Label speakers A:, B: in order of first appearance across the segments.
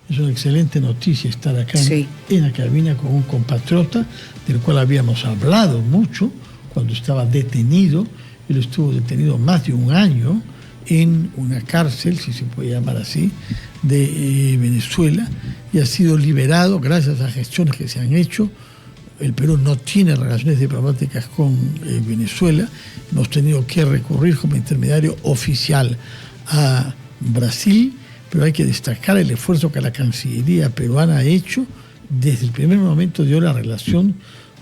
A: Es una excelente noticia estar acá en la cabina con un compatriota del cual habíamos hablado mucho cuando estaba detenido. Él estuvo detenido más de un año en una cárcel, si se puede llamar así, de Venezuela, y ha sido liberado gracias a gestiones que se han hecho. El Perú no tiene relaciones diplomáticas con Venezuela. Hemos tenido que recurrir como intermediario oficial a Brasil, pero hay que destacar el esfuerzo que la Cancillería peruana ha hecho. Desde el primer momento dio la relación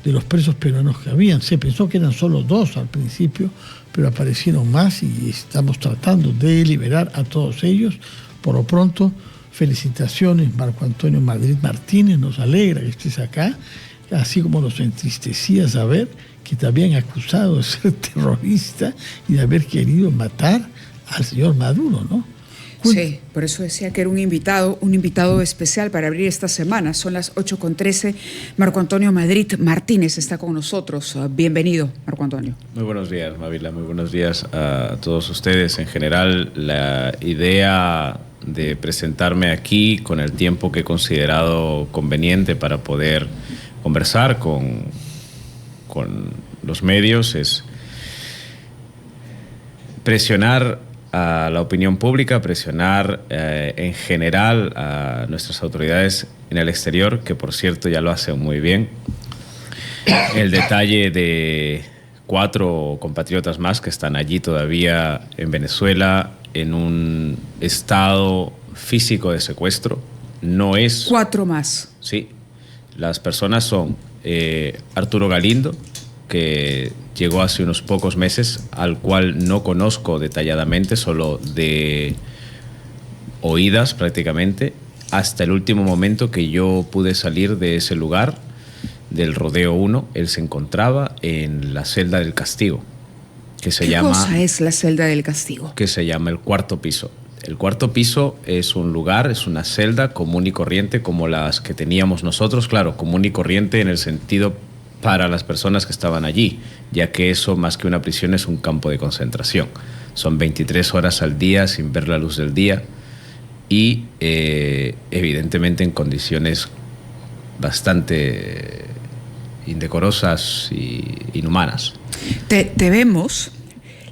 A: de los presos peruanos que habían. Se pensó que eran solo 2 al principio, pero aparecieron más y estamos tratando de liberar a todos ellos. Por lo pronto, felicitaciones, Marco Antonio Madrid Martínez, nos alegra que estés acá, así como nos entristecía saber que te habían acusado de ser terrorista y de haber querido matar al señor Maduro, ¿no?
B: Sí, por eso decía que era un invitado especial para abrir esta semana. Son las 8:13. Marco Antonio Madrid Martínez está con nosotros. Bienvenido, Marco Antonio.
C: Muy buenos días, Mavila. Muy buenos días a todos ustedes. En general, la idea de presentarme aquí con el tiempo que he considerado conveniente para poder conversar con los medios es presionar a la opinión pública, presionar en general a nuestras autoridades en el exterior, que por cierto ya lo hacen muy bien. El detalle de 4 compatriotas más que están allí todavía en Venezuela en un estado físico de secuestro no es...
B: 4 más.
C: Sí. Las personas son Arturo Galindo, que llegó hace unos pocos meses, al cual no conozco detalladamente, solo de oídas prácticamente, hasta el último momento que yo pude salir de ese lugar, del Rodeo 1. Él se encontraba en la celda del castigo, que se llama...
B: ¿Qué cosa es la celda del castigo?
C: Que se llama el cuarto piso. El cuarto piso es un lugar, es una celda común y corriente como las que teníamos nosotros, claro, común y corriente en el sentido para las personas que estaban allí, ya que eso más que una prisión es un campo de concentración. Son 23 horas al día sin ver la luz del día y evidentemente en condiciones bastante indecorosas y inhumanas.
B: Te vemos,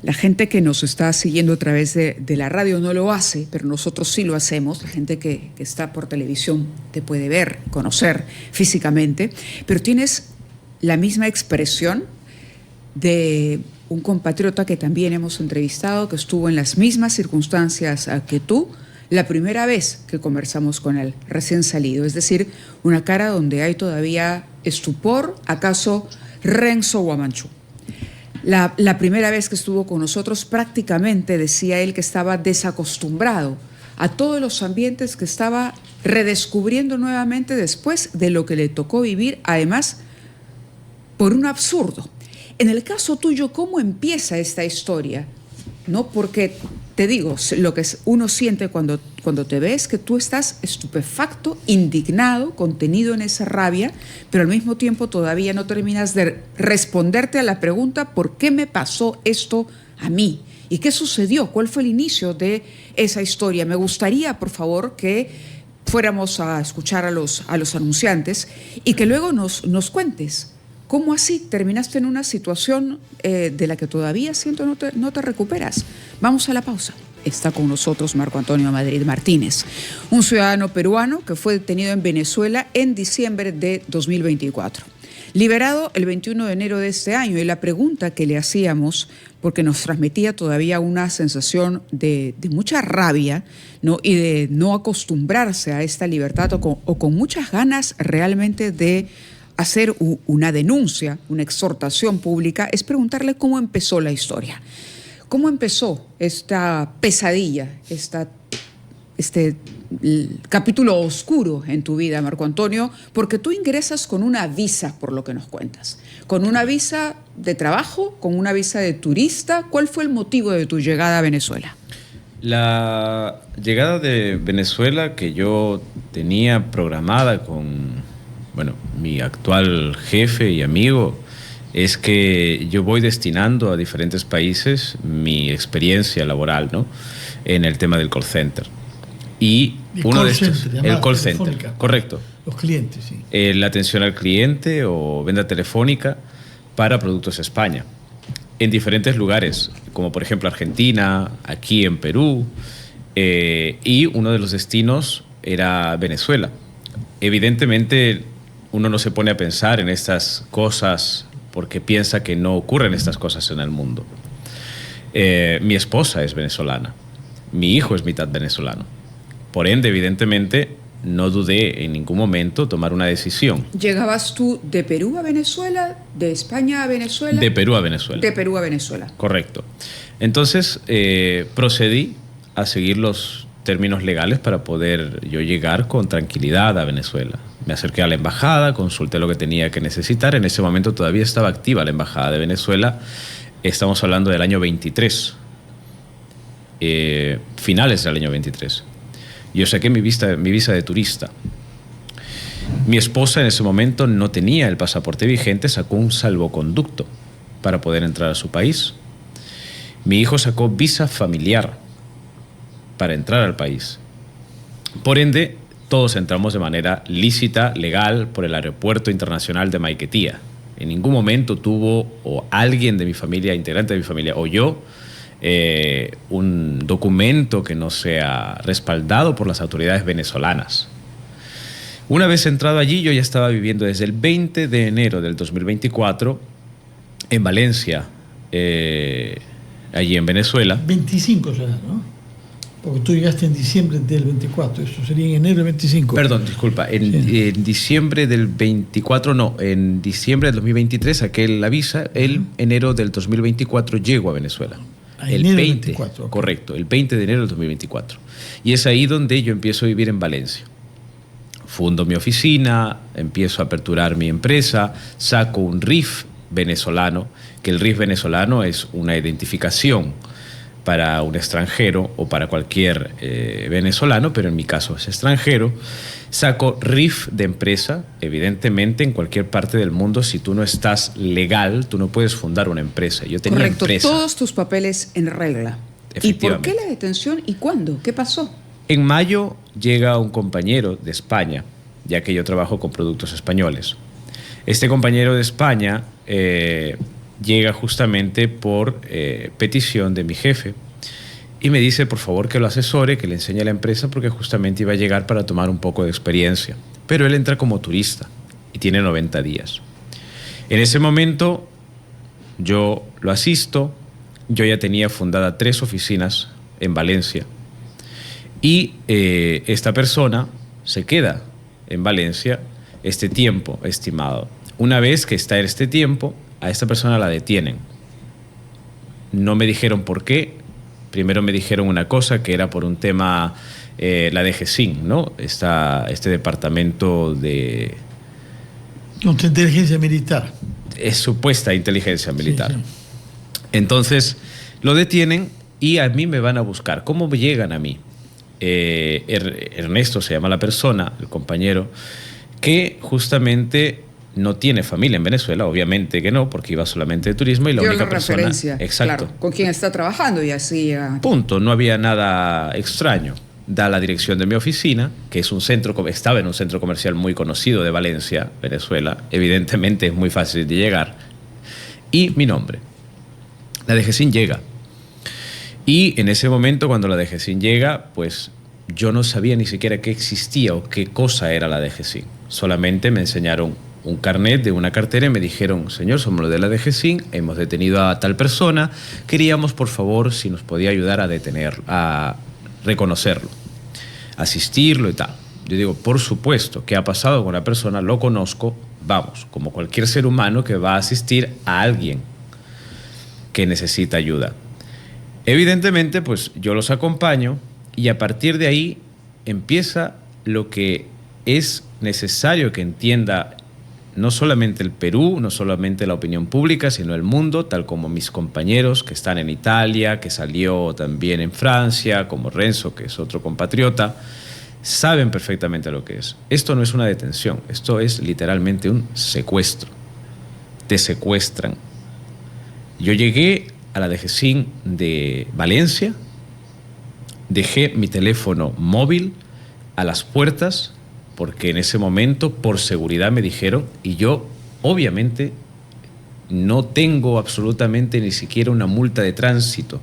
B: la gente que nos está siguiendo a través de la radio no lo hace, pero nosotros sí lo hacemos. La gente que está por televisión te puede ver, conocer físicamente, pero tienes la misma expresión de un compatriota que también hemos entrevistado, que estuvo en las mismas circunstancias que tú, la primera vez que conversamos con él, recién salido. Es decir, una cara donde hay todavía estupor, acaso Renzo Guamanchú. La primera vez que estuvo con nosotros, prácticamente decía él que estaba desacostumbrado a todos los ambientes que estaba redescubriendo nuevamente después de lo que le tocó vivir, además por un absurdo. En el caso tuyo, ¿cómo empieza esta historia? ¿No? Porque te digo, lo que uno siente cuando te ves, que tú estás estupefacto, indignado, contenido en esa rabia, pero al mismo tiempo todavía no terminas de responderte a la pregunta: ¿por qué me pasó esto a mí? ¿Y qué sucedió? ¿Cuál fue el inicio de esa historia? Me gustaría, por favor, que fuéramos a escuchar a los anunciantes y que luego nos cuentes ¿cómo así terminaste en una situación de la que todavía siento no te recuperas? Vamos a la pausa. Está con nosotros Marco Antonio Madrid Martínez, un ciudadano peruano que fue detenido en Venezuela en diciembre de 2024. Liberado el 21 de enero de este año, y la pregunta que le hacíamos, porque nos transmitía todavía una sensación de mucha rabia, ¿no? Y de no acostumbrarse a esta libertad o con muchas ganas realmente de hacer una denuncia, una exhortación pública, es preguntarle cómo empezó la historia. ¿Cómo empezó esta pesadilla, este capítulo oscuro en tu vida, Marco Antonio? Porque tú ingresas con una visa, por lo que nos cuentas. ¿Con una visa de trabajo? ¿Con una visa de turista? ¿Cuál fue el motivo de tu llegada a Venezuela?
C: La llegada de Venezuela que yo tenía programada con mi actual jefe y amigo, es que yo voy destinando a diferentes países mi experiencia laboral, ¿no?, en el tema del call center. Y uno de estos, el call center, correcto.
A: Los clientes, sí.
C: La atención al cliente o venta telefónica para Productos España. En diferentes lugares, como por ejemplo Argentina, aquí en Perú, y uno de los destinos era Venezuela. Evidentemente, uno no se pone a pensar en estas cosas porque piensa que no ocurren estas cosas en el mundo. Mi esposa es venezolana, mi hijo es mitad venezolano. Por ende, evidentemente, no dudé en ningún momento tomar una decisión.
B: ¿Llegabas tú de Perú a Venezuela, de España a Venezuela?
C: De Perú a Venezuela.
B: De Perú a Venezuela.
C: Correcto. Entonces, procedí a seguir los términos legales para poder yo llegar con tranquilidad a Venezuela. Me acerqué a la embajada, consulté lo que tenía que necesitar. En ese momento todavía estaba activa la embajada de Venezuela. Estamos hablando del año 23, finales del año 23. Yo saqué mi visa de turista. Mi esposa en ese momento no tenía el pasaporte vigente, sacó un salvoconducto para poder entrar a su país. Mi hijo sacó visa familiar para entrar al país. Por ende, todos entramos de manera lícita, legal, por el aeropuerto internacional de Maiquetía. En ningún momento tuvo o alguien de mi familia, integrante de mi familia, o yo, un documento que no sea respaldado por las autoridades venezolanas. Una vez entrado allí, yo ya estaba viviendo desde el 20 de enero del 2024 en Valencia, allí en Venezuela.
A: 25 será, ¿no? Porque tú llegaste en diciembre del 24, eso sería en enero del 25.
C: Perdón, disculpa, en diciembre del 24, no, en diciembre del 2023 saqué la visa, el enero del 2024 llego a Venezuela. El 20, 24, correcto, el 20 de enero del 2024. Y es ahí donde yo empiezo a vivir en Valencia. Fundo mi oficina, empiezo a aperturar mi empresa, saco un RIF venezolano, que el RIF venezolano es una identificación para un extranjero o para cualquier venezolano, pero en mi caso es extranjero. Saco RIF de empresa. Evidentemente, en cualquier parte del mundo, si tú no estás legal, tú no puedes fundar una empresa. Yo tenía
B: correcto,
C: empresa.
B: Todos tus papeles en regla. ¿Y por qué la detención y cuándo? ¿Qué pasó?
C: En mayo llega un compañero de España, ya que yo trabajo con productos españoles. Este compañero de España llega justamente por petición de mi jefe y me dice por favor que lo asesore, que le enseñe a la empresa porque justamente iba a llegar para tomar un poco de experiencia. Pero él entra como turista y tiene 90 días. En ese momento yo lo asisto, yo ya tenía fundada 3 oficinas en Valencia y esta persona se queda en Valencia este tiempo estimado. Una vez que está en este tiempo, a esta persona la detienen. No me dijeron por qué. Primero me dijeron una cosa, que era por un tema, la DGCIN, ¿no? Este departamento de...
A: Inteligencia militar.
C: Es supuesta inteligencia militar.
A: Sí, sí.
C: Entonces, lo detienen y a mí me van a buscar. ¿Cómo me llegan a mí? Ernesto se llama la persona, el compañero, que justamente no tiene familia en Venezuela, obviamente que no, porque iba solamente de turismo y la única persona, exacto,
B: claro, con quien está trabajando y así.
C: Punto, no había nada extraño. Da la dirección de mi oficina, que es estaba en un centro comercial muy conocido de Valencia, Venezuela. Evidentemente es muy fácil de llegar. Y mi nombre. La DGCIN llega. Y en ese momento, cuando la DGCIN llega, pues yo no sabía ni siquiera qué existía o qué cosa era la DGCIN. Solamente me enseñaron un carnet de una cartera y me dijeron: señor, somos los de la DGCIN, hemos detenido a tal persona, queríamos por favor si nos podía ayudar a reconocerlo, asistirlo y tal. Yo digo, por supuesto, ¿qué ha pasado con la persona? Lo conozco, vamos, como cualquier ser humano que va a asistir a alguien que necesita ayuda. Evidentemente, pues yo los acompaño y a partir de ahí empieza lo que es necesario que entienda no solamente el Perú, no solamente la opinión pública, sino el mundo, tal como mis compañeros que están en Italia, que salió también en Francia, como Renzo, que es otro compatriota, saben perfectamente lo que es. Esto no es una detención, esto es literalmente un secuestro. Te secuestran. Yo llegué a la DGCIN de Valencia dejé mi teléfono móvil a las puertas porque en ese momento, por seguridad, me dijeron, y yo obviamente no tengo absolutamente ni siquiera una multa de tránsito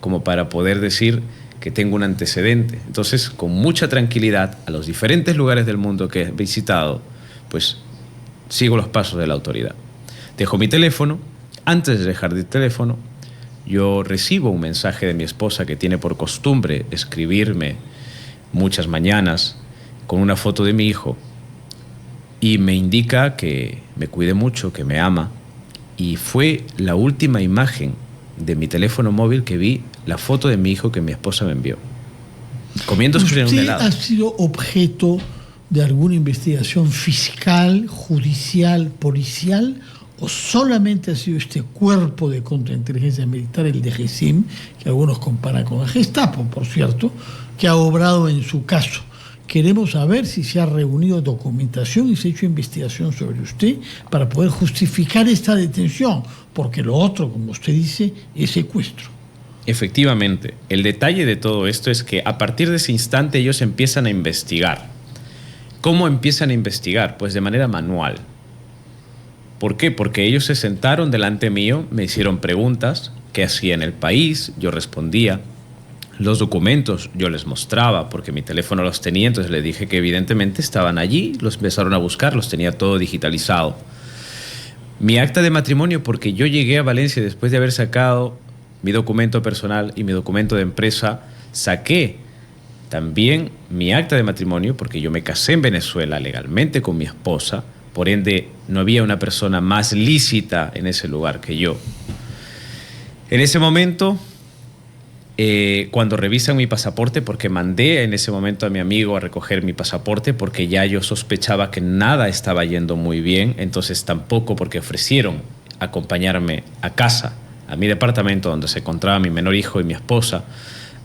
C: como para poder decir que tengo un antecedente. Entonces, con mucha tranquilidad, a los diferentes lugares del mundo que he visitado, pues sigo los pasos de la autoridad. Dejo mi teléfono. Antes de dejar el teléfono, yo recibo un mensaje de mi esposa, que tiene por costumbre escribirme muchas mañanas con una foto de mi hijo, y me indica que me cuide mucho, que me ama, y fue la última imagen de mi teléfono móvil que vi, la foto de mi hijo que mi esposa me envió, comiéndose en un helado.
A: ¿Usted ha sido objeto de alguna investigación fiscal, judicial, policial, o solamente ha sido este cuerpo de contrainteligencia militar, el DGSIM, que algunos comparan con la Gestapo, por cierto, que ha obrado en su caso? Queremos saber si se ha reunido documentación y se ha hecho investigación sobre usted para poder justificar esta detención, porque lo otro, como usted dice, es secuestro.
C: Efectivamente, el detalle de todo esto es que a partir de ese instante ellos empiezan a investigar. ¿Cómo empiezan a investigar? Pues de manera manual. ¿Por qué? Porque ellos se sentaron delante mío, me hicieron preguntas, qué hacía en el país, yo respondía. Los documentos yo les mostraba porque mi teléfono los tenía, entonces les dije que evidentemente estaban allí, los empezaron a buscar, los tenía todo digitalizado. Mi acta de matrimonio, porque yo llegué a Valencia después de haber sacado mi documento personal y mi documento de empresa, saqué también mi acta de matrimonio porque yo me casé en Venezuela legalmente con mi esposa, por ende no había una persona más lícita en ese lugar que yo. En ese momento, cuando revisan mi pasaporte, porque mandé en ese momento a mi amigo a recoger mi pasaporte porque ya yo sospechaba que nada estaba yendo muy bien, entonces tampoco, porque ofrecieron acompañarme a casa, a mi departamento donde se encontraba mi menor hijo y mi esposa,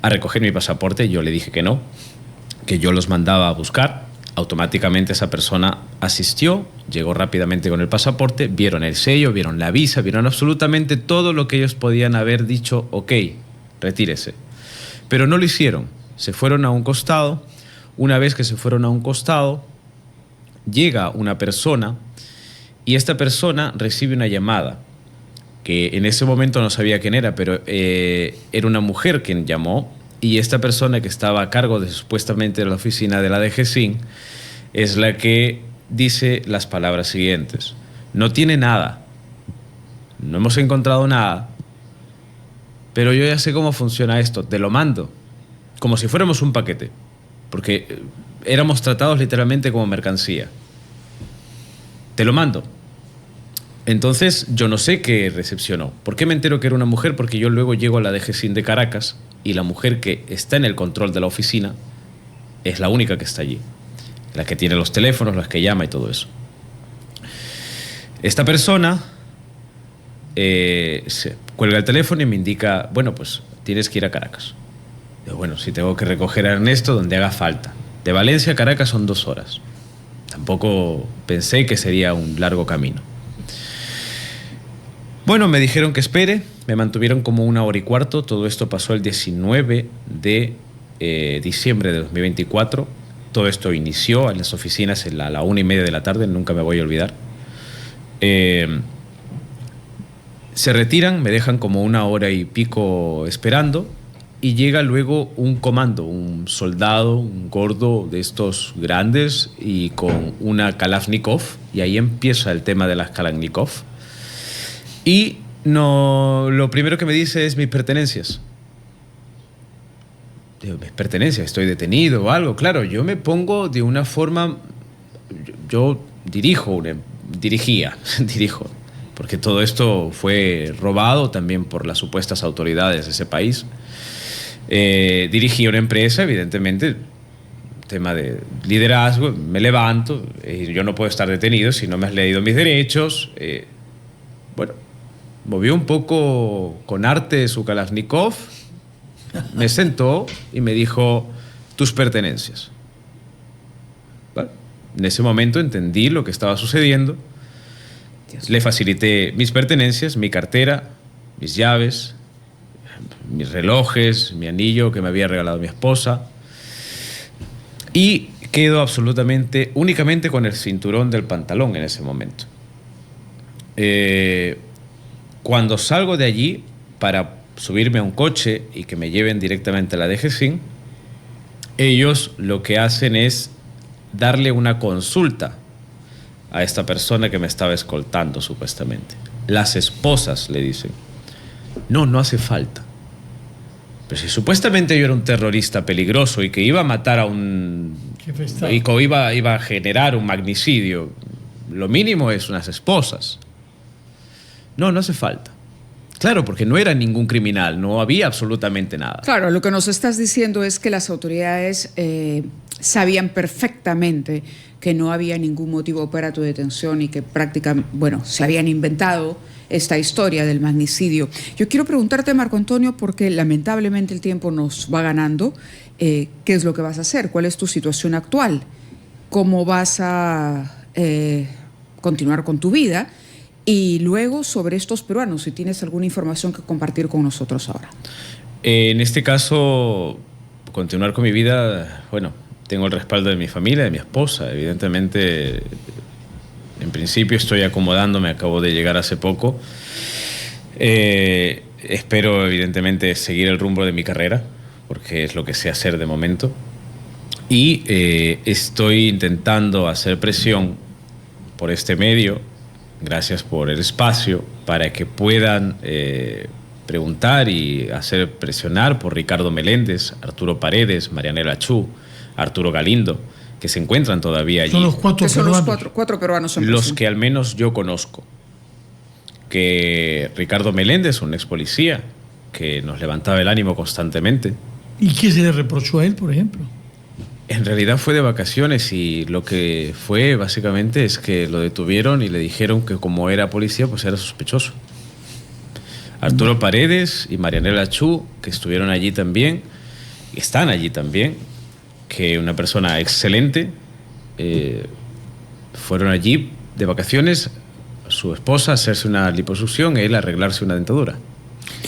C: a recoger mi pasaporte. Yo le dije que no, que yo los mandaba a buscar. Automáticamente esa persona asistió, llegó rápidamente con el pasaporte, vieron el sello, vieron la visa, vieron absolutamente todo lo que ellos podían haber dicho, ok, retírese. Pero no lo hicieron, se fueron a un costado. Una vez que se fueron a un costado, llega una persona y esta persona recibe una llamada, que en ese momento no sabía quién era, pero era una mujer quien llamó, y esta persona que estaba a cargo de supuestamente de la oficina de la DGSIM es la que dice las palabras siguientes: no tiene nada, no hemos encontrado nada, pero yo ya sé cómo funciona esto, te lo mando, como si fuéramos un paquete, porque éramos tratados literalmente como mercancía. Te lo mando. Entonces yo no sé qué recepcionó. ¿Por qué me entero que era una mujer? Porque yo luego llego a la DGSIM de Caracas y la mujer que está en el control de la oficina es la única que está allí, la que tiene los teléfonos, la que llama y todo eso. Esta persona se cuelga el teléfono y me indica, bueno, pues tienes que ir a Caracas. Digo, bueno, si tengo que recoger a Ernesto donde haga falta. De Valencia a Caracas son 2 horas. Tampoco pensé que sería un largo camino. Bueno, me dijeron que espere, me mantuvieron como 1 hora y cuarto. Todo esto pasó el 19 de diciembre de 2024. Todo esto inició en las oficinas a la 1:30 de la tarde, nunca me voy a olvidar. Se retiran, me dejan como 1 hora y pico esperando, y llega luego un comando, un soldado, un gordo de estos grandes y con una Kalashnikov, y ahí empieza el tema de las Kalashnikov. Y no, lo primero que me dice es mis pertenencias. Digo, mis pertenencias, estoy detenido o algo. Claro, yo me pongo de una forma, yo dirijo, porque todo esto fue robado también por las supuestas autoridades de ese país. Dirigí una empresa, evidentemente, tema de liderazgo, me levanto, yo no puedo estar detenido si no me has leído mis derechos. Bueno, movió un poco con arte su Kalashnikov, me sentó y me dijo, tus pertenencias. Bueno, en ese momento entendí lo que estaba sucediendo. Le facilité mis pertenencias, mi cartera, mis llaves, mis relojes, mi anillo que me había regalado mi esposa, y quedo únicamente con el cinturón del pantalón en ese momento. Cuando salgo de allí para subirme a un coche y que me lleven directamente a la DGCIN, ellos lo que hacen es darle una consulta a esta persona que me estaba escoltando supuestamente. Las esposas le dicen: no hace falta. Pero si supuestamente yo era un terrorista peligroso y que iba a matar a un... y que iba a generar un magnicidio, lo mínimo es unas esposas. No hace falta. Claro, porque no era ningún criminal, no había absolutamente nada.
B: Claro, lo que nos estás diciendo es que las autoridades sabían perfectamente que no había ningún motivo para tu detención y que prácticamente, se habían inventado esta historia del magnicidio. Yo quiero preguntarte, Marco Antonio, porque lamentablemente el tiempo nos va ganando, ¿qué es lo que vas a hacer? ¿Cuál es tu situación actual? ¿Cómo vas a continuar con tu vida? Y luego, sobre estos peruanos, si tienes alguna información que compartir con nosotros ahora.
C: En este caso, continuar con mi vida, tengo el respaldo de mi familia, de mi esposa. Evidentemente, en principio estoy acomodándome, acabo de llegar hace poco. Espero, evidentemente, seguir el rumbo de mi carrera, porque es lo que sé hacer de momento. Y estoy intentando hacer presión por este medio. Gracias por el espacio, para que puedan preguntar y hacer presionar por Ricardo Meléndez, Arturo Paredes, Marianela Achu, Arturo Galindo, que se encuentran todavía allí.
A: Son los cuatro
B: peruanos.
C: Los que al menos yo conozco. Que Ricardo Meléndez, un ex policía, que nos levantaba el ánimo constantemente.
A: ¿Y qué se le reprochó a él, por ejemplo?
C: En realidad fue de vacaciones y lo que fue básicamente es que lo detuvieron y le dijeron que como era policía pues era sospechoso. Arturo Paredes y Marianela Chu, que estuvieron allí también, y están allí también, que una persona excelente, fueron allí de vacaciones, su esposa a hacerse una liposucción, él a arreglarse una dentadura.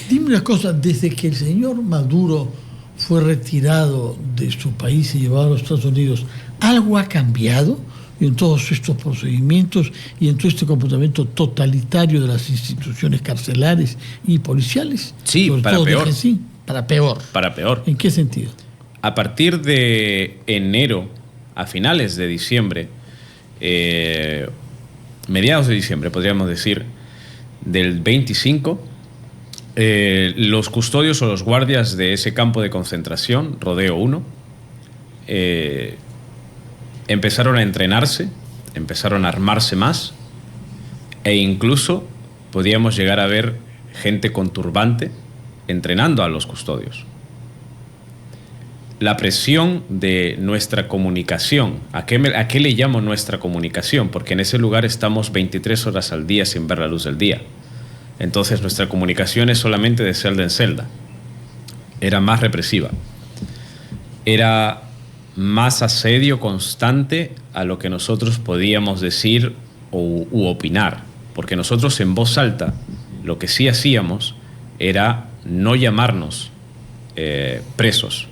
A: Dime una cosa, desde que el señor Maduro fue retirado de su país y llevado a los Estados Unidos, ¿algo ha cambiado en todos estos procedimientos y en todo este comportamiento totalitario de las instituciones carcelarias y policiales?
C: Sí, para peor.
A: Sí, para peor.
C: Para peor.
A: ¿En qué sentido?
C: A partir de enero, a finales de diciembre, mediados de diciembre, podríamos decir, del 25, los custodios o los guardias de ese campo de concentración, Rodeo 1, empezaron a entrenarse, empezaron a armarse más, e incluso podíamos llegar a ver gente con turbante entrenando a los custodios. La presión de nuestra comunicación, ¿a qué le llamo nuestra comunicación? Porque en ese lugar estamos 23 horas al día sin ver la luz del día. Entonces nuestra comunicación es solamente de celda en celda. Era más represiva. Era más asedio constante a lo que nosotros podíamos decir u opinar. Porque nosotros en voz alta lo que sí hacíamos era no llamarnos presos.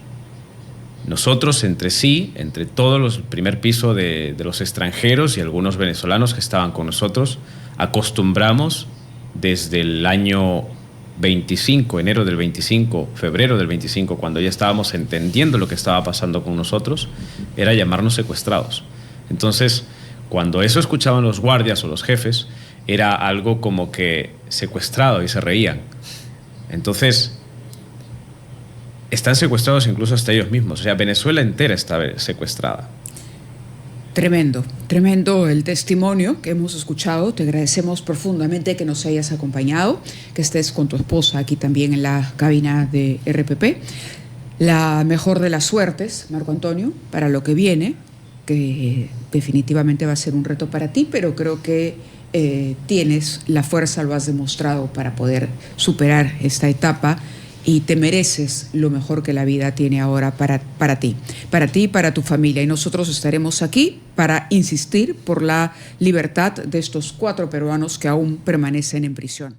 C: Nosotros entre todos los primer piso de los extranjeros y algunos venezolanos que estaban con nosotros, acostumbramos desde el año 25, enero del 25, febrero del 25, cuando ya estábamos entendiendo lo que estaba pasando con nosotros, era llamarnos secuestrados. Entonces, cuando eso escuchaban los guardias o los jefes, era algo como que secuestrado, y se reían. Entonces, están secuestrados incluso hasta ellos mismos. O sea, Venezuela entera está secuestrada.
B: Tremendo, tremendo el testimonio que hemos escuchado. Te agradecemos profundamente que nos hayas acompañado, que estés con tu esposa aquí también en la cabina de RPP. La mejor de las suertes, Marco Antonio, para lo que viene, que definitivamente va a ser un reto para ti, pero creo que tienes la fuerza, lo has demostrado, para poder superar esta etapa. Y te mereces lo mejor que la vida tiene ahora para ti y para tu familia. Y nosotros estaremos aquí para insistir por la libertad de estos 4 peruanos que aún permanecen en prisión.